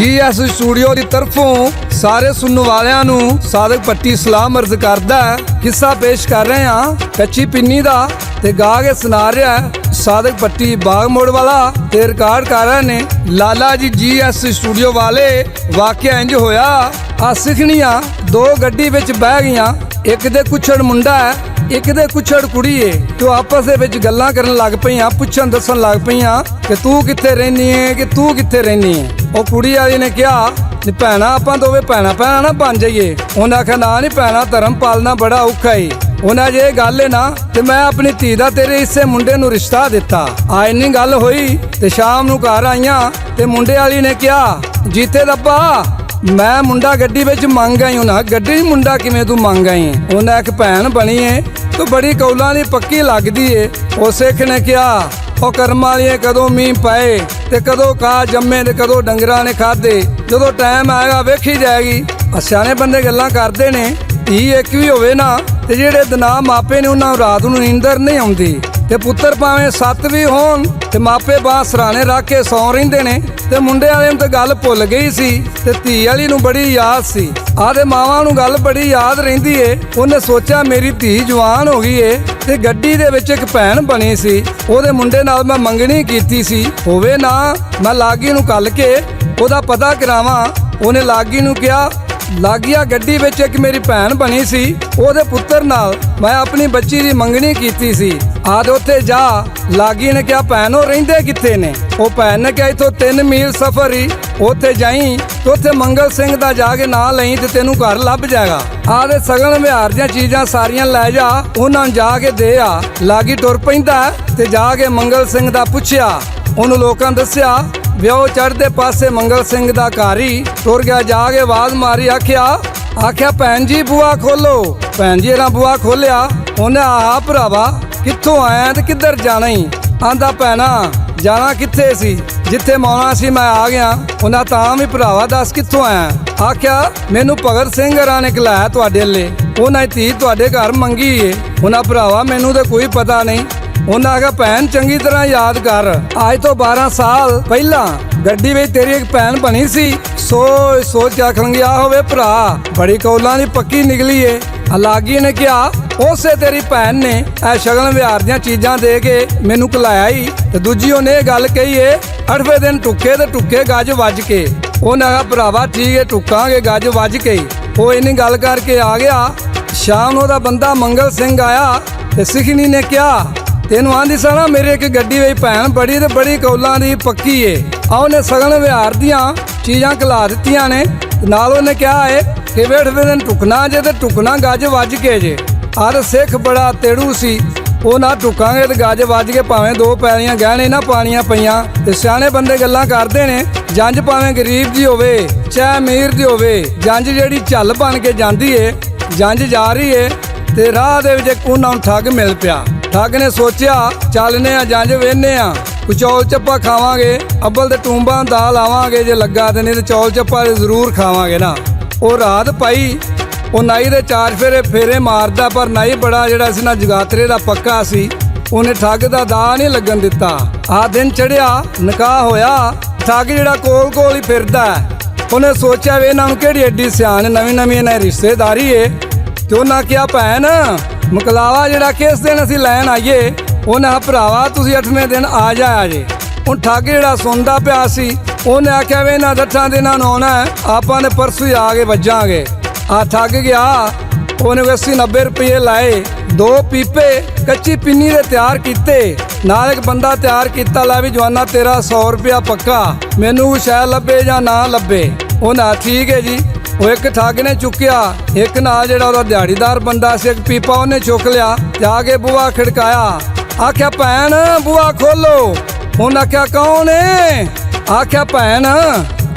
GS studio की तरफों सारे सुनने वालियां नू सादक पट्टी सलाम अर्ज करदा है। किस्सा पेश कर रहे हैं कच्ची पिन्नी दा ते गा के सुना रहा है सादक पट्टी बाग मोड़ वाला ते रिकॉर्ड कर रहे ने लाला जी GS स्टूडियो वाले। वाकया इंज होया आ सिखनियां दो गड्डी विच बह गईयां, एक दे कुछड़ मुंडा है एक दे कुछड़ कुड़ी है। तो आपस दे विच गल्लां करन लग पईयां, पुछन दसन लग पईयां कि तू कित्थे रहनी है कि तू कित्थे रहनी है। ਉਹ ਕੁੜੀ ਵਾਲੀ ਨੇ ਕਿਹਾ ਨੀ ਭੈਣਾ ਆਪਾਂ ਦੋਵੇਂ ਭੈਣਾ ਨਾ ਬਣ ਜਾਈਏ। ਉਹਨੇ ਆਖਿਆ ਨਾ ਨੀ ਭੈਣਾ, ਧਰਮ ਪਾਲਣਾ ਬੜਾ ਔਖਾ ਈ। ਉਹਨਾਂ ਜੇ ਇਹ ਗੱਲ ਹੈ ਨਾ ਤੇ ਮੈਂ ਆਪਣੀ ਧੀ ਦਾ ਤੇਰੇ ਹਿੱਸੇ ਮੁੰਡੇ ਨੂੰ ਰਿਸ਼ਤਾ ਦਿੱਤਾ। ਆ ਇੰਨੀ ਗੱਲ ਹੋਈ ਤੇ ਸ਼ਾਮ ਨੂੰ ਘਰ ਆਈਆਂ ਤੇ ਮੁੰਡੇ ਵਾਲੀ ਨੇ ਕਿਹਾ ਜੀਤੇ ਦੱਬਾ ਮੈਂ ਮੁੰਡਾ ਗੱਡੀ ਵਿੱਚ ਮੰਗ ਆਈ। ਉਹਨਾਂ ਗੱਡੀ ਮੁੰਡਾ ਕਿਵੇਂ ਤੂੰ ਮੰਗ ਆਈ? ਉਹਨਾਂ ਇੱਕ ਭੈਣ ਬਣੀ ਏ ਤੂੰ ਬੜੀ ਕੌਲਾਂ ਦੀ ਪੱਕੀ ਲੱਗਦੀ ਏ। ਉਹ ਸਿੱਖ ਨੇ ਕਿਹਾ ਉਹ ਕਰਮ ਵਾਲੀਏ ਕਦੋਂ ਮੀਂਹ ਪਏ ਤੇ ਕਦੋਂ ਕਾ ਜੰਮੇ ਤੇ ਕਦੋਂ ਡੰਗਰਾਂ ਨੇ ਖਾਦੇ, ਜਦੋਂ ਟਾਈਮ ਆਏਗਾ ਵੇਖੀ ਜਾਏਗੀ। ਸਿਆਣੇ ਬੰਦੇ ਗੱਲਾਂ ਕਰਦੇ ਨੇ ਧੀ ਇੱਕ ਵੀ ਹੋਵੇ ਨਾ ਤੇ ਜਿਹੜੇ ਦਿਨਾਂ ਮਾਪੇ ਨੇ ਉਹਨਾਂ ਨੂੰ ਰਾਤ ਨੂੰ ਨੀਂਦਰ ਨਹੀਂ ਆਉਂਦੀ ਤੇ ਪੁੱਤਰ ਭਾਵੇਂ 7 ਵੀ ਹੋਣ ਤੇ ਮਾਪੇ ਬਾਂਹ ਸਰਾਣੇ ਰੱਖ ਕੇ ਸੌਂ ਰਹਿੰਦੇ ਨੇ। ਤੇ ਮੁੰਡੇ ਵਾਲੇ ਨੂੰ ਤਾਂ ਗੱਲ ਭੁੱਲ ਗਈ ਸੀ ਤੇ ਧੀ ਵਾਲੀ ਨੂੰ ਬੜੀ ਯਾਦ ਸੀ। ਆਦੇ ਮਾਵਾਂ ਨੂੰ ਗੱਲ ਬੜੀ ਯਾਦ ਰਹਿੰਦੀ ਏ। ਉਹਨੇ ਸੋਚਿਆ ਮੇਰੀ ਧੀ ਜਵਾਨ ਹੋ ਗਈ ਏ ਤੇ ਗੱਡੀ ਦੇ ਵਿੱਚ ਇੱਕ ਭੈਣ ਬਣੀ ਸੀ, ਉਹਦੇ ਮੁੰਡੇ ਨਾਲ ਮੈਂ ਮੰਗਣੀ ਕੀਤੀ ਸੀ। ਹੋਵੇ ਨਾ ਮੈਂ ਲਾਗੀ ਨੂੰ ਕੱਲ ਕੇ ਉਹਦਾ ਪਤਾ ਕਰਾਵਾਂ। ਉਹਨੇ ਲਾਗੀ ਨੂੰ ਕਿਹਾ ਲਾਗੀਆ ਗੱਡੀ ਵਿੱਚ ਇੱਕ ਮੇਰੀ ਭੈਣ ਬਣੀ ਸੀ, ਉਹਦੇ ਪੁੱਤਰ ਨਾਲ ਮੈਂ ਆਪਣੀ ਬੱਚੀ ਦੀ ਮੰਗਣੀ ਕੀਤੀ ਸੀ। ਆਦ ਉੱਥੇ ਜਾ। ਲਾਗੀ ਨੇ ਕਿਹਾ ਭੈਣ ਉਹ ਰਹਿੰਦੇ ਕਿੱਥੇ ਨੇ? ਉਹ ਭੈਣ ਨੇ ਕਿਹਾ ਇੱਥੋਂ 3 ਮੀਲ ਸਫ਼ਰ ਹੀ, ਉੱਥੇ ਜਾਈ ਤੇ ਉੱਥੇ ਮੰਗਲ ਸਿੰਘ ਦਾ ਜਾ ਕੇ ਨਾਂ ਲਈ ਤੇ ਤੈਨੂੰ ਘਰ ਲੱਭ ਜਾਏਗਾ। ਆਦੇ ਸਗਨ ਵਿਹਾਰ ਦੀਆਂ ਚੀਜ਼ਾਂ ਸਾਰੀਆਂ ਲੈ ਜਾ, ਉਹਨਾਂ ਨੂੰ ਜਾ ਕੇ ਦੇ ਆ। ਲਾਗੀ ਟੁਰ ਪੈਂਦਾ ਤੇ ਜਾ ਕੇ ਮੰਗਲ ਸਿੰਘ ਦਾ ਪੁੱਛਿਆ। ਉਹਨੂੰ ਲੋਕਾਂ ਦੱਸਿਆ ਵਿਆਹ ਚੜ੍ਹਦੇ ਪਾਸੇ ਮੰਗਲ ਸਿੰਘ ਦਾ ਘਰ ਹੀ। ਟੁਰ ਗਿਆ, ਜਾ ਕੇ ਆਵਾਜ਼ ਮਾਰੀ, ਆਖਿਆ ਭੈਣ ਜੀ ਬੂਆ ਖੋਲੋ। ਭੈਣ ਜੀ ਇਹਨਾਂ ਬੂਆ ਖੋਲਿਆ। ਉਹਨੇ ਆਹ ਭਰਾਵਾ ਕਿੱਥੋਂ ਆਇਆ ਤੇ ਕਿੱਧਰ ਜਾਣਾ ਹੀ? ਆਂਦਾ ਭੈਣਾ ਜਾਣਾ ਕਿੱਥੇ ਸੀ, ਜਿੱਥੇ ਮੌਣਾ ਸੀ ਮੈਂ ਆ ਗਿਆ। ਉਹਨਾਂ ਤਾਂ ਵੀ ਭਰਾਵਾ ਦੱਸ ਕਿੱਥੋਂ ਆਇਆ? ਆਖਿਆ ਮੈਨੂੰ ਭਗਤ ਸਿੰਘ ਹਰਾਂ ਨੇ ਖਲਾਇਆ ਤੁਹਾਡੇ ਲਈ, ਉਹਨਾਂ ਧੀ ਤੁਹਾਡੇ ਘਰ ਮੰਗੀ ਏ। ਉਹਨਾਂ ਭਰਾਵਾ ਮੈਨੂੰ ਤਾਂ ਕੋਈ ਪਤਾ ਨਹੀਂ। ਉਹਨਾਂ ਆਖਿਆ ਭੈਣ ਚੰਗੀ ਤਰ੍ਹਾਂ ਯਾਦ ਕਰ, ਅੱਜ ਤੋਂ 12 ਸਾਲ ਪਹਿਲਾਂ ਗੱਡੀ ਵਿੱਚ ਤੇਰੀ ਇੱਕ ਭੈਣ ਬਣੀ ਸੀ। ਸੋਚ ਆਖਣਗੇ ਆ ਹੋਵੇ ਭਰਾ ਬੜੀ ਕੌਲਾਂ ਦੀ ਪੱਕੀ ਨਿਕਲੀ ਏ। ਲਾਗੀ ਨੇ ਕਿਹਾ ਉਸੇ ਤੇਰੀ ਭੈਣ ਨੇ ਇਹ ਸ਼ਗਨ ਵਿਹਾਰ ਦੀਆਂ ਚੀਜ਼ਾਂ ਦੇ ਕੇ ਮੈਨੂੰ ਕਲਾਇਆ ਹੀ। ਤੇ ਦੂਜੀ ਉਹਨੇ ਇਹ ਗੱਲ ਕਹੀ ਏ 8ਵੇਂ ਦਿਨ ਟੁੱਕੇ ਤੇ ਟੁੱਕੇ ਗੱਜ ਵੱਜ ਕੇ। ਉਹਨਾਂ ਆਖਿਆ ਭਰਾਵਾ ਠੀਕ ਏ ਟੁੱਕਾਂਗੇ ਗੱਜ ਵੱਜ ਕੇ। ਉਹ ਇੰਨੀ ਗੱਲ ਕਰਕੇ ਆ ਗਿਆ। ਸ਼ਾਮ ਨੂੰ ਉਹਦਾ ਬੰਦਾ ਮੰਗਲ ਸਿੰਘ ਆਇਆ ਤੇ ਸਿਖਣੀ ਨੇ ਕਿਹਾ ਤੈਨੂੰ ਆਂਦੀ ਸਾਂ ਮੇਰੇ ਇੱਕ ਗੱਡੀ ਵਿੱਚ ਭੈਣ ਬੜੀ ਤੇ ਬੜੀ ਕੌਲਾਂ ਦੀ ਪੱਕੀ ਏ। ਆ ਉਹਨੇ ਸਗਨ ਵਿਹਾਰ ਦੀਆਂ ਚੀਜ਼ਾਂ ਖਿਲਾ ਦਿੱਤੀਆਂ ਨੇ। ਨਾਲ ਉਹਨੇ ਕਿਹਾ ਏ ਕਿ 8ਵੇਂ ਦਿਨ ਟੁੱਕਣਾ ਜੇ ਤੇ ਟੁੱਕਣਾ ਗੱਜ ਵੱਜ ਕੇ ਜੇ। ਹਰ ਸਿੱਖ ਬੜਾ ਤੇੜੂ ਸੀ, ਉਹ ਨਾ ਟੁੱਕਾਂਗੇ ਤੇ ਗੱਜ ਵੱਜ ਕੇ ਭਾਵੇਂ 2 ਪੈਲੀਆਂ ਗਹਿਣੇ ਨਾ ਪਾਣੀਆਂ ਪਈਆਂ। ਤੇ ਸਿਆਣੇ ਬੰਦੇ ਗੱਲਾਂ ਕਰਦੇ ਨੇ ਜੰਜ ਭਾਵੇਂ ਗਰੀਬ ਦੀ ਹੋਵੇ ਚਾਹੇ ਅਮੀਰ ਦੀ ਹੋਵੇ, ਜੰਜ ਜਿਹੜੀ ਝੱਲ ਬਣ ਕੇ ਜਾਂਦੀ ਏ। ਜੰਜ ਜਾ ਰਹੀ ਏ ਤੇ ਰਾਹ ਦੇ ਵਿੱਚ ਉਹਨਾਂ ਨੂੰ ਠੱਗ ਮਿਲ ਪਿਆ। ਠੱਗ ਨੇ ਸੋਚਿਆ ਚੱਲਨੇ ਆ ਜੰਜ ਵੇਹਨੇ ਆ, ਕੋਈ ਚੌਲ ਚੱਪਾ ਖਾਵਾਂਗੇ, ਅੱਬਲ ਤੇ ਟੂੰਬਾਂ ਦਾਲ ਆਵਾਂਗੇ ਜੇ ਲੱਗਾ ਤੇ ਨਹੀਂ ਤੇ ਚੌਲ ਚੱਪਾ ਜ਼ਰੂਰ ਖਾਵਾਂਗੇ ਨਾ। ਉਹ ਰਾਤ ਪਾਈ। ਉਹ ਨਾਈ ਦੇ 4 ਫੇਰੇ ਮਾਰਦਾ, ਪਰ ਨਾਈ ਬੜਾ ਜਿਹੜਾ ਸੀ ਨਾ ਜਗਾਤਰੇ ਦਾ ਪੱਕਾ ਸੀ, ਉਹਨੇ ਠੱਗ ਦਾ ਦਾ ਨਹੀਂ ਲੱਗਣ ਦਿੱਤਾ। ਆਹ ਦਿਨ ਚੜਿਆ, ਨਿਕਾਹ ਹੋਇਆ। ਠੱਗ ਜਿਹੜਾ ਕੋਲ ਹੀ ਫਿਰਦਾ। ਉਹਨੇ ਸੋਚਿਆ ਵੀ ਇਹਨਾਂ ਨੂੰ ਕਿਹੜੀ ਐਡੀ ਸਿਆਣ ਨਵੀਂ ਇਹਨਾਂ ਰਿਸ਼ਤੇਦਾਰੀ ਏ। ਤੇ ਉਹਨਾਂ ਕਿਹਾ ਭੈਣ ਮੁਕਲਾਵਾ ਜਿਹੜਾ ਕਿਸ ਦਿਨ ਅਸੀਂ ਲੈਣ ਆਈਏ? ਉਹਨਾਂ ਭਰਾਵਾ ਤੁਸੀਂ 8ਵੇਂ ਦਿਨ ਆ ਜਾਇਆ ਜੇ। ਹੁਣ ਠੱਗ ਜਿਹੜਾ ਸੁਣਦਾ ਪਿਆ ਸੀ ਉਹਨੇ ਆਖਿਆ ਵੀ ਇਹਨਾਂ 8 ਦਿਨਾਂ ਨੂੰ ਆਉਣਾ, ਆਪਾਂ ਨੇ ਪਰਸੋਂ ਹੀ ਆ ਕੇ ਵੱਜਾਂਗੇ। ਆ ਠੱਗ ਗਿਆ। ਉਹਨੇ 80-90 ਰੁਪਏ ਲਾਏ। 2 ਪੀਪੇ ਕੱਚੀ ਪਿੰਨੀ ਦੇ ਤਿਆਰ ਕੀਤੇ, ਨਾਲ ਇੱਕ ਬੰਦਾ ਤਿਆਰ ਕੀਤਾ ਲੈ ਵੀ ਜਵਾਨਾ ਤੇਰਾ 100 ਰੁਪਇਆ ਪੱਕਾ, ਮੈਨੂੰ ਸ਼ਾਇਦ ਲੱਭੇ ਜਾਂ ਨਾ ਲੱਭੇ। ਉਹਨਾਂ ਠੀਕ ਹੈ ਜੀ। ਉਹ ਇੱਕ ਠੱਗ ਨੇ ਚੁੱਕਿਆ, ਇੱਕ ਨਾਲ ਜਿਹੜਾ ਉਹਦਾ ਦਿਹਾੜੀਦਾਰ ਬੰਦਾ ਸੀ ਇੱਕ ਪੀਪਾ ਉਹਨੇ ਚੁੱਕ ਲਿਆ। ਜਾ ਕੇ ਬੂਹਾ ਖੜਕਾਇਆ। ਆਖਿਆ ਭੈਣ ਬੂਹਾ ਖੋਲੋ। ਉਹਨੇ ਆਖਿਆ ਕੌਣ ਏ? ਆਖਿਆ ਭੈਣ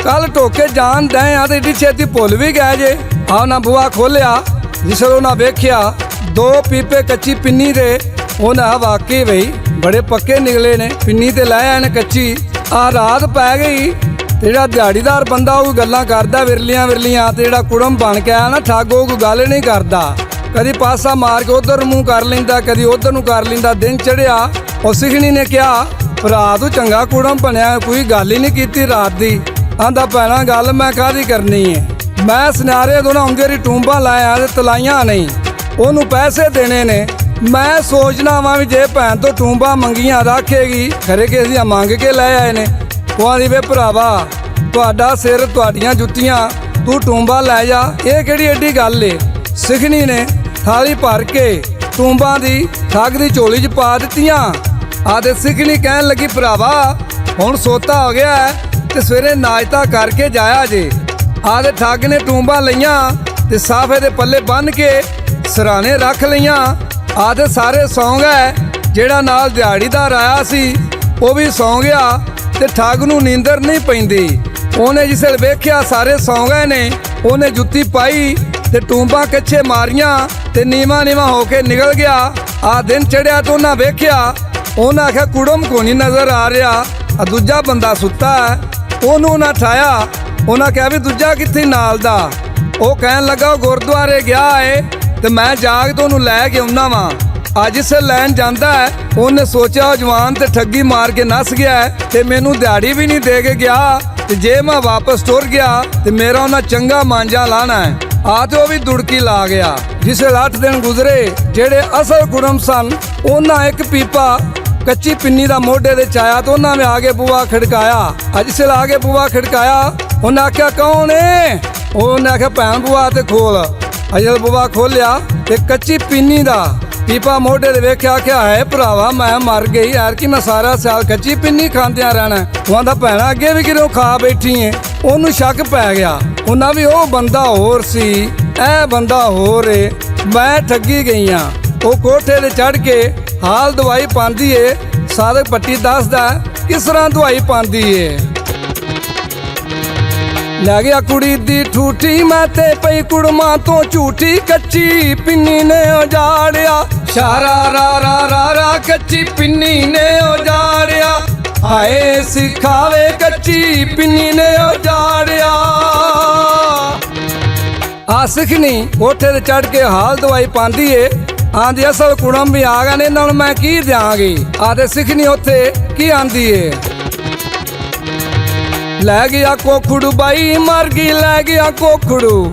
ਕੱਲ ਟੋਕੇ ਜਾਣ ਡਏ ਆ ਤੇ ਏਡੀ ਛੇਤੀ ਭੁੱਲ ਵੀ ਗਏ ਜੇ। ਆ ਉਹਨਾਂ ਬੂਹਾ ਖੋਲਿਆ। ਜਿਸ ਵੇਲੇ ਉਹਨਾਂ ਵੇਖਿਆ 2 ਪੀਪੇ ਕੱਚੀ ਪਿੰਨੀ ਦੇ। ਉਹਨਾਂ ਵਾਕਈ ਬਈ ਬੜੇ ਪੱਕੇ ਨਿਕਲੇ ਨੇ, ਪਿੰਨੀ ਤੇ ਲੈ ਆਏ ਨੇ ਕੱਚੀ। ਆ ਰਾਤ ਪੈ ਗਈ ਤੇ ਜਿਹੜਾ ਦਿਹਾੜੀਦਾਰ ਬੰਦਾ ਉਹ ਗੱਲਾਂ ਕਰਦਾ ਵਿਰਲੀਆਂ ਤੇ ਜਿਹੜਾ ਕੁੜਮ ਬਣ ਕੇ ਆਇਆ ਨਾ ਠੱਗ ਉਹ ਕੋਈ ਗੱਲ ਨਹੀਂ ਕਰਦਾ। ਕਦੀ ਪਾਸਾ ਮਾਰ ਕੇ ਉਧਰ ਮੂੰਹ ਕਰ ਲੈਂਦਾ, ਕਦੀ ਉਧਰ ਨੂੰ ਕਰ ਲੈਂਦਾ। ਦਿਨ ਚੜਿਆ। ਉਹ ਸਿਖਣੀ ਨੇ ਕਿਹਾ ਭਰਾ ਤੂੰ ਚੰਗਾ ਕੁੜਮ ਬਣਿਆ, ਕੋਈ ਗੱਲ ਹੀ ਨਹੀਂ ਕੀਤੀ ਰਾਤ ਦੀ। ਆਂਦਾ ਭੈਣਾ ਗੱਲ ਮੈਂ ਕਾਹਦੀ ਕਰਨੀ ਏ, ਮੈਂ ਸੁਨਿਆਰੇ ਤੋਂ ਨਾ ਆਉਂਦੇ ਰੀ ਟੂੰਬਾਂ ਲਾਇਆ ਤੇ ਤਲਾਈਆਂ ਨਹੀਂ, ਉਹਨੂੰ ਪੈਸੇ ਦੇਣੇ ਨੇ। ਮੈਂ ਸੋਚਣਾ ਵਾਂ ਵੀ ਜੇ ਭੈਣ ਤੋਂ ਟੂੰਬਾਂ ਮੰਗੀਆਂ ਰੱਖੇਗੀ, ਖਰੇ ਕਿਸੇ ਦੀਆਂ ਮੰਗ ਕੇ ਲੈ ਆਏ ਨੇ। ਉਹ ਆਂਦੀ ਵੇ ਭਰਾਵਾ ਤੁਹਾਡਾ ਸਿਰ ਤੁਹਾਡੀਆਂ ਜੁੱਤੀਆਂ, ਤੂੰ ਟੂੰਬਾਂ ਲੈ ਜਾ, ਇਹ ਕਿਹੜੀ ਐਡੀ ਗੱਲ ਏ। ਸਿਖਣੀ ਨੇ ਥਾਲੀ ਭਰ ਕੇ ਟੂੰਬਾਂ ਦੀ ਠੱਗ ਦੀ ਝੋਲੀ 'ਚ ਪਾ ਦਿੱਤੀਆਂ। ਆਦੇ ਸਿਖਣੀ ਕਹਿਣ ਲੱਗੀ ਭਰਾਵਾ ਹੁਣ ਸੋਤਾ ਹੋ ਗਿਆ ਤੇ ਸਵੇਰੇ ਨਾਸ਼ਤਾ ਕਰਕੇ ਜਾਇਆ ਜੇ। ਆਦੇ ਠੱਗ ਨੇ ਟੂੰਬਾਂ ਲਈਆਂ ਤੇ ਸਾਫੇ ਦੇ ਪੱਲੇ ਬੰਨ੍ਹ ਕੇ ਸਰਾਣੇ ਰੱਖ ਲਈਆਂ। ਆਦੇ ਸਾਰੇ ਸੌਂ ਗਏ, ਜਿਹੜਾ ਨਾਲ ਦਿਹਾੜੀਦਾਰ ਆਇਆ ਸੀ ਉਹ ਵੀ ਸੌਂ ਗਿਆ ਤੇ ਠੱਗ ਨੂੰ ਨੀਂਦਰ ਨਹੀਂ ਪੈਂਦੀ। ਉਹਨੇ ਜਿਸ ਵੇਲੇ ਵੇਖਿਆ ਸਾਰੇ ਸੌਂ ਗਏ ਨੇ, ਉਹਨੇ ਜੁੱਤੀ ਪਾਈ ਤੇ ਟੂੰਬਾਂ ਕੱਛੇ ਮਾਰੀਆਂ ਤੇ ਨੀਵਾਂ ਹੋ ਕੇ ਨਿਕਲ ਗਿਆ। ਆ ਦਿਨ ਚੜਿਆ ਤਾਂ ਉਹਨਾਂ ਵੇਖਿਆ, ਉਹਨਾਂ ਆਖਿਆ ਕੁੜਮ ਕੋ ਨਹੀਂ ਨਜ਼ਰ ਆ ਰਿਹਾ, ਆ ਦੂਜਾ ਬੰਦਾ ਸੁੱਤਾ ਹੈ। ਉਹਨੂੰ ਨਾ ਠਾਇਆ, ਉਹਨਾਂ ਕਿਹਾ ਵੀ ਦੂਜਾ ਕਿੱਥੇ ਨਾਲ ਦਾ। ਉਹ ਕਹਿਣ ਲੱਗਾ ਉਹ ਗੁਰਦੁਆਰੇ ਗਿਆ ਏ ਤੇ ਮੈਂ ਜਾਗ ਤੋਂ ਉਹਨੂੰ ਲੈ ਕੇ ਆਉਣਾ ਵਾਂ। ਅੱਜ ਇਸੇ ਲੈਣ ਜਾਂਦਾ ਹੈ, ਉਹਨੇ ਸੋਚਿਆ ਉਹ ਜਵਾਨ ਤੇ ਠੱਗੀ ਮਾਰ ਕੇ ਨੱਸ ਗਿਆ ਤੇ ਮੈਨੂੰ ਦਿਹਾੜੀ ਵੀ ਨਹੀਂ ਦੇ ਕੇ ਗਿਆ, ਤੇ ਜੇ ਮੈਂ ਵਾਪਸ ਤੁਰ ਗਿਆ ਤੇ ਮੇਰਾ ਉਹਨਾਂ ਚੰਗਾ ਮਾਂਜਾ ਲਾਣਾ ਹੈ। ਆ ਤੇ ਉਹ ਵੀ ਦੁੜਕੀ ਲਾ ਗਿਆ। ਜਿਸ ਵੇਲੇ 8 ਦਿਨ ਗੁਜ਼ਰੇ, ਜਿਹੜੇ ਅਸਲ ਕੁੜਮ ਸਨ ਉਹਨਾਂ ਇੱਕ ਪੀਪਾ ਕੱਚੀ ਪਿੰਨੀ ਦਾ ਮੋਢੇ ਦੇ ਚਾਇਆ ਤੇ ਉਹਨਾਂ ਨੇ ਆ ਕੇ ਬੂਆ ਖੜਕਾਇਆ। ਅੱਜ ਸੇ ਲਾ ਕੇ ਬੂਆ ਖੜਕਾਇਆ, ਉਹਨਾਂ ਆਖਿਆ ਕੌਣ ਏ? ਉਹਨੇ ਆਖਿਆ ਭੈਣ ਬੂਆ ਤੇ ਖੋਲ। ਅਜਲ ਬੂਆ ਖੋਲਿਆ ਤੇ ਕੱਚੀ ਪਿੰਨੀ ਦਾ ਪੀਪਾ ਮੋਢੇ ਦੇ ਵੇਖਿਆ ਕਿ ਹੈ ਭਰਾਵਾ ਮੈਂ ਮਰ ਗਈ ਯਾਰ, ਕਿ ਮੈਂ ਸਾਰਾ ਸਾਲ ਕੱਚੀ ਪਿੰਨੀ ਖਾਂਦਿਆਂ ਰਹਿਣਾ। ਉਹ ਆਂਦਾ ਭੈਣਾ ਅੱਗੇ ਵੀ ਕਿਰੋਂ ਖਾ ਬੈਠੀ ਏ। ਉਹਨੂੰ ਸ਼ੱਕ ਪੈ ਗਿਆ, ਉਹਨਾਂ ਵੀ ਉਹ ਬੰਦਾ ਹੋਰ ਸੀ, ਇਹ ਬੰਦਾ ਹੋਰ ਏ, ਮੈਂ ਠੱਗੀ ਗਈ ਆ। ਉਹ ਕੋਠੇ ਤੇ ਚੜ ਕੇ ਹਾਲ ਦਵਾਈ ਪਾਉਂਦੀ ਏ। ਸਾਦਕ ਪੱਟੀ ਦੱਸਦਾ ਕਿਸ ਤਰ੍ਹਾਂ ਦਵਾਈ ਪਾਉਂਦੀ ਏ। ਲੈ ਗਿਆ ਕੁੜੀ ਦੀ ਠੂਠੀ, ਮੈਂ ਤੇ ਪਈ ਕੁੜਮਾਂ ਤੋਂ ਝੂਠੀ, ਕੱਚੀ ਪਿੰਨੀ ਨੇ ਉਜਾੜਿਆ ਸ਼ਾਰਾ ਰਾ ਰਾ ਰਾ ਰਾ, ਕੱਚੀ ਪਿੰਨੀ ਨੇ ਉਜਾੜਿਆ। ਹਾਏ ਸਿਖਾਵੇ ਕੱਚੀ ਪਿੰਨੀ ਨੇ ਉਜਾੜਿਆ। ਆ ਸਿਖਣੀ ਕੋਠੇ ਤੇ ਚੜ ਕੇ ਹਾਲ ਦਵਾਈ ਪਾਉਂਦੀ ਏ। ਆਂਦੀ ਅਸਲ ਕੁੜਮ ਵੀ ਆ ਗਏ ਨੇ, ਇਹਨਾਂ ਨੂੰ ਮੈਂ ਕੀ ਦਿਆਂਗੀ। ਆਦੇ ਸਿਖਣੀ ਉੱਥੇ ਕੀ ਆਂਦੀ ਏ। ਲੈ ਗਿਆ ਕੋਖੜੂ ਬਾਈ ਮਰ ਗਈ, ਲੈ ਗਿਆ ਕੋਖੜੂ,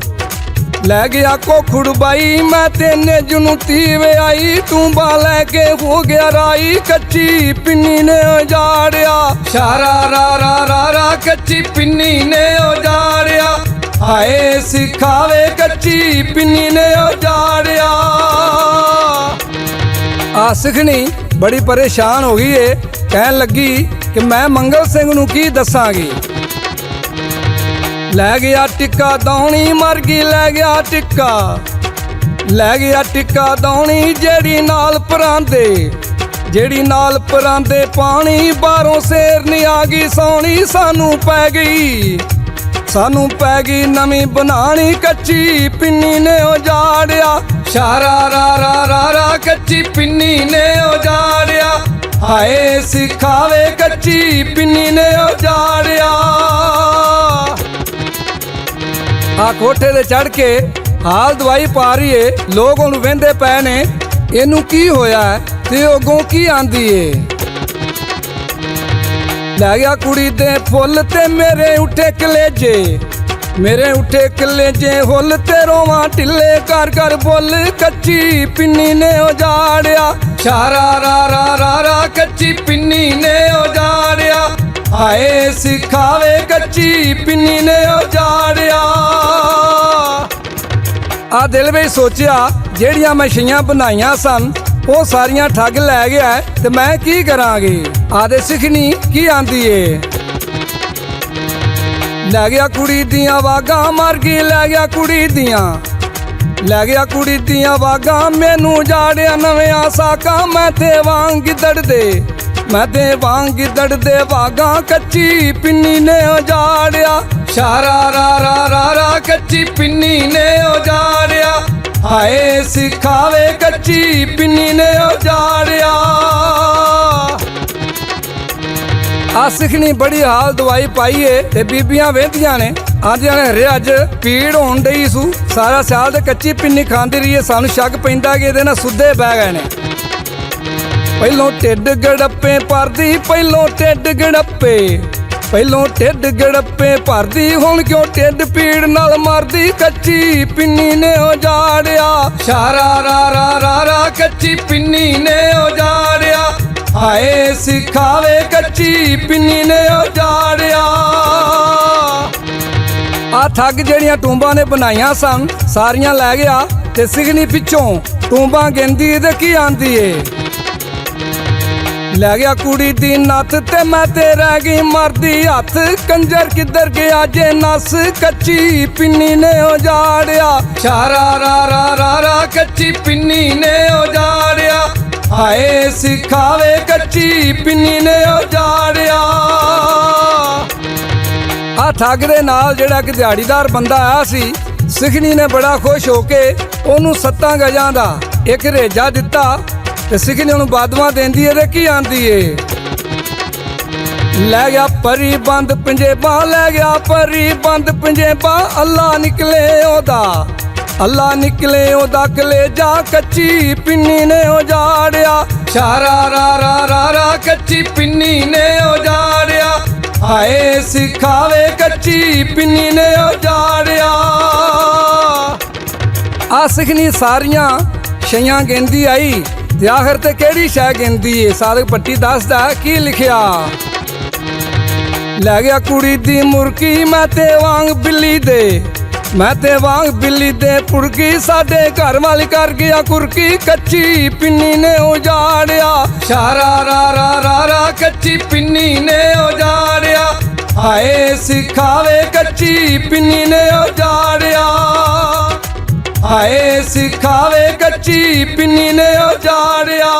ਲੈ ਗਿਆ ਕੋਖੜੂ ਬਾਈ, ਮੈਂ ਤੇਨੇ ਜਨੂੰ ਤੀਵੇ ਆਈ, ਟੂੰਬਾ ਲੈ ਕੇ ਹੋ ਗਿਆ ਰਾਈ, ਕੱਚੀ ਪਿੰਨੀ ਨੇ ਉਜਾੜਿਆ ਸ਼ਾਰਾ ਰਾ ਰਾ ਰਾ ਰਾ, ਕੱਚੀ ਪਿੰਨੀ ਨੇ ਉਜਾੜਿਆ। ਹਾਏ ਸਿਖਾਵੇ ਕੱਚੀ ਪਿੰਨੀ ਨੇ ਉਜਾੜਿਆ। ਆ ਸਿਖਣੀ ਬੜੀ ਪਰੇਸ਼ਾਨ ਹੋ ਗਈ ਏ, ਕਹਿਣ ਲੱਗੀ ਕਿ ਮੈਂ ਮੰਗਲ ਸਿੰਘ ਨੂੰ ਕੀ ਦੱਸਾਂਗੀ। ਲੈ ਗਿਆ ਟਿੱਕਾ ਦੌਣੀ ਮਰ ਗਈ, ਲੈ ਗਿਆ ਟਿੱਕਾ, ਲੈ ਗਿਆ ਟਿੱਕਾ ਦੌਣੀ, ਜਿਹੜੀ ਨਾਲ ਪਰਾਂਦੇ, ਜਿਹੜੀ ਨਾਲ ਪਰਾਂਦੇ ਪਾਣੀ, ਬਾਹਰੋਂ ਸ਼ੇਰਨੀ ਆ ਗਈ ਸੋਹਣੀ, ਸਾਨੂੰ ਪੈ ਗਈ, ਸਾਨੂੰ ਪੈ ਗਈ ਨਵੀਂ ਬਣਾਣੀ, ਕੱਚੀ ਪਿੰਨੀ ਨੇ ਉਜਾੜਿਆ ਸ਼ਾਰਾ ਰਾ ਰਾ ਰਾ ਰਾ, ਕੱਚੀ ਪਿੰਨੀ ਨੇ ਉਜਾੜਿਆ। ਹਾਏ ਸਿਖਾਵੇ ਕੱਚੀ ਪਿੰਨੀ ਨੇ ਉਜਾੜਿਆ। ਆ ਕੋਠੇ ਤੇ ਚੜ ਕੇ ਹਾਲ ਦਵਾਈ ਪਾ ਰਹੀ ਏ, ਲੋਕ ਉਹਨੂੰ ਵਹਿੰਦੇ ਪਏ ਨੇ ਇਹਨੂੰ ਕੀ ਹੋਇਆ ਤੇ ਉਹ ਅੱਗੋਂ ਕੀ ਆਂਦੀ ਏ। ਲੈ ਗਿਆ ਕੁੜੀ ਦੇ ਫੁੱਲ ਤੇ ਮੇਰੇ ਉੱਠੇ ਕਲੇਜੇ, ਮੇਰੇ ਉੱਠੇ ਕਲੇਜੇ ਹੁੱਲ ਤੇ ਰੋਵਾਂ ਢਿੱਲੇ ਕਰ ਕਰ ਬੁੱਲ, ਕੱਚੀ ਪਿੰਨੀ ਨੇ ਉਜਾੜਿਆ ਸ਼ਾਰਾ ਰਾ ਰਾ ਰਾ ਰਾ, ਕੱਚੀ ਪਿੰਨੀ ਨੇ ਉਜਾੜਿਆ। ਹਾਏ ਸਿਖਾਵੇ ਕੱਚੀ ਪਿੰਨੀ ਨੇ ਉਜਾੜਿਆ। ਆ ਦਿਲ ਵਿੱਚ ਸੋਚਿਆ ਜਿਹੜੀਆਂ ਮੈਂ ਛਈਆਂ ਬਣਾਈਆਂ ਸਨ ਉਹ ਸਾਰੀਆਂ ਠੱਗ ਲੈ ਗਿਆ ਤੇ ਮੈਂ ਕੀ ਕਰਾਂਗੀ। ਆਦੇ ਸਿਖਣੀ ਕੀ ਆਂਦੀ ਏ। ਲੈ ਗਿਆ ਕੁੜੀ ਦੀਆਂ ਵਾਗਾਂ ਮਰ ਗਈ, ਲੈ ਗਿਆ ਕੁੜੀ ਦੀਆਂ, ਲੈ ਗਿਆ ਕੁੜੀ ਦੀਆਂ ਵਾਗਾਂ, ਮੈਨੂੰ ਉਜਾੜਿਆ ਨਵਿਆਂ ਸਾਕਾਂ, ਮੈਂ ਤੇ ਵਾਂਗ ਗਿੱਦੜ ਦੇ, ਮੈਂ ਤੇ ਵਾਂਗ ਗਿੱਦੜ ਦੇ ਵਾਗਾਂ, ਕੱਚੀ ਪਿੰਨੀ ਨੇ ਉਜਾੜਿਆ ਸ਼ਾਰਾ ਰਾ ਰਾ ਰਾ ਰਾ, ਕੱਚੀ ਪਿੰਨੀ ਨੇ ਉਜਾੜਿਆ। ਹਾਏ ਸਿਖਾਵੇ ਕੱਚੀ ਪਿੰਨੀ ਨੇ ਉਜਾੜਿਆ। ਆ ਸਿਖਣੀ ਬੜੀ ਹਾਲ ਦਵਾਈ ਪਾਈਏ ਤੇ ਬੀਬੀਆਂ ਵੇਂਦੀਆਂ ਨੇ, ਆਂਦੀਆਂ ਨੇ ਹਰੇ ਅੱਜ ਪੀੜ ਹੋਣ ਡਈ ਸੂ, ਸਾਰਾ ਸਾਲ ਤੇ ਕੱਚੀ ਪਿੰਨੀ ਖਾਂਦੀ ਰਹੀ ਏ, ਸਾਨੂੰ ਸ਼ੱਕ ਪੈਂਦਾ ਕਿ ਇਹਦੇ ਨਾਲ ਸੁੱਧੇ ਬਹਿ ਗਏ ਨੇ। ਪਹਿਲੋਂ ਢਿੱਡ ਗੜੱਪੇ ਪਰਦੀ, ਪਹਿਲੋਂ ਢਿੱਡ ਗੜੱਪੇ, ਪਹਿਲੋਂ ਢਿੱਡ ਗੜੱਪੇ ਭਰਦੀ, ਹੁਣ ਕਿਉਂ ਢਿੱਡ ਪੀੜ ਨਾਲ ਮਰਦੀ। ਕੱਚੀ ਪਿੰਨੀ ਨੇ ਉਜਾੜਿਆ ਸ਼ਾਰਾ ਰਾ ਰਾ ਰਾ ਰਾ, ਕੱਚੀ ਪਿੰਨੀ ਨੇ ਉਜਾੜਿਆ। ਹਾਏ ਸਿਖਾਵੇ ਕੱਚੀ ਪਿੰਨੀ ਨੇ ਉਜਾੜਿਆ। ਆ ਠੱਗ ਜਿਹੜੀਆਂ ਟੂੰਬਾਂ ਨੇ ਬਣਾਈਆਂ ਸਨ ਸਾਰੀਆਂ ਲੈ ਗਿਆ ਤੇ ਸਿਗਨੀ ਪਿੱਛੋਂ ਟੂੰਬਾਂ ਗਿਣਦੀ ਤੇ ਕੀ ਆਂਦੀ ਏ। ਲੈ ਗਿਆ ਕੁੜੀ ਦੀ ਨੱਥ ਤੇ ਮੈਂ ਤੇ ਰਹਿ ਗਈ ਮਰਦੀ ਹੱਥ। ਕੰਜਰ ਕਿੱਧਰ ਗਿਆ ਜੇ ਨਸ, ਕੱਚੀ ਪਿੰਨੀ ਨੇ ਉਜਾੜਿਆ ਸ਼ਾਰਾ ਰਾ ਰਾ ਰਾ ਰਾ, ਕੱਚੀ ਪਿੰਨੀ ਨੇ ਉਜਾੜਿਆ। ਹਾਏ ਸਿਖਾਵੇ ਕੱਚੀ ਪਿੰਨੀ ਨੇ ਉਜਾੜਿਆ। ਆ ਠੱਗ ਦੇ ਨਾਲ ਜਿਹੜਾ ਕਿ ਦਿਹਾੜੀਦਾਰ ਬੰਦਾ ਆਇਆ ਸੀ, ਸਿਖਣੀ ਨੇ ਬੜਾ ਖੁਸ਼ ਹੋ ਕੇ ਉਹਨੂੰ 7 ਗਜਾਂ ਦਾ ਇੱਕ ਰੇਜਾ ਦਿੱਤਾ ਤੇ ਸਿਖਣੀ ਉਹਨੂੰ ਬਾਦਵਾ ਦਿੰਦੀ ਏ ਤੇ ਕੀ ਆਂਦੀ ਏ। ਲੈ ਗਿਆ ਪਰੀ ਬੰਦ ਪੰਜੇਬਾਂ, ਲੈ ਗਿਆ ਪਰੀ ਬੰਦ ਪੰਜੇਬਾਂ। ਅੱਲਾ ਨਿਕਲੇ ਉਹਦਾ, ਅੱਲਾ ਨਿਕਲੇ ਉਹਦਾ ਕਲੇਜਾ। ਕੱਚੀ ਪਿੰਨੀ ਨੇ ਉਜਾੜਿਆ ਸ਼ਾਰਾ ਰਾ ਰਾ ਰਾ ਰਾ, ਕੱਚੀ ਪਿੰਨੀ ਨੇ ਉਜਾੜਿਆ। ਹਾਏ ਸਿਖਾਵੇ ਕੱਚੀ ਪਿੰਨੀ ਨੇ ਉਜਾੜਿਆ। ਆ ਸਿਖਣੀ ਸਾਰੀਆਂ ਸ਼ਈਆਂ ਗਿਣਦੀ ਆਈ ਤੇ ਆਖਰ ਤੇ ਕਿਹੜੀ ਸ਼ੈ ਗਿਣਦੀ ਏ। ਸਾਦਕ ਪੱਟੀ ਦੱਸਦਾ ਕੀ ਲਿਖਿਆ। ਲੈ ਗਿਆ ਕੁੜੀ ਦੀ ਮੁਰਕੀ, ਮੈਂ ਤੇ ਵਾਂਗ ਬਿੱਲੀ ਦੇ, ਮੈਂ ਤੇ ਵਾਂਗ ਬਿੱਲੀ ਦੇ ਪੁਰਕੀ। ਸਾਡੇ ਘਰ ਵਾਲੀ ਕਰ ਗਿਆ ਕੁਰਕੀ, ਕੱਚੀ ਪਿੰਨੀ ਨੇ ਉਜਾੜਿਆ ਸ਼ਾਰਾ ਰਾ ਰਾ ਰਾ ਰਾ, ਕੱਚੀ ਪਿੰਨੀ ਨੇ ਉਜਾੜਿਆ। ਹਾਏ ਸਿਖਾਵੇ ਕੱਚੀ ਪਿੰਨੀ ਨੇ ਉਜਾੜਿਆ। ਹਾਏ ਸਿਖਾਵੇ ਕੱਚੀ ਪਿੰਨੀ ਨੇ ਉਜਾੜਿਆ।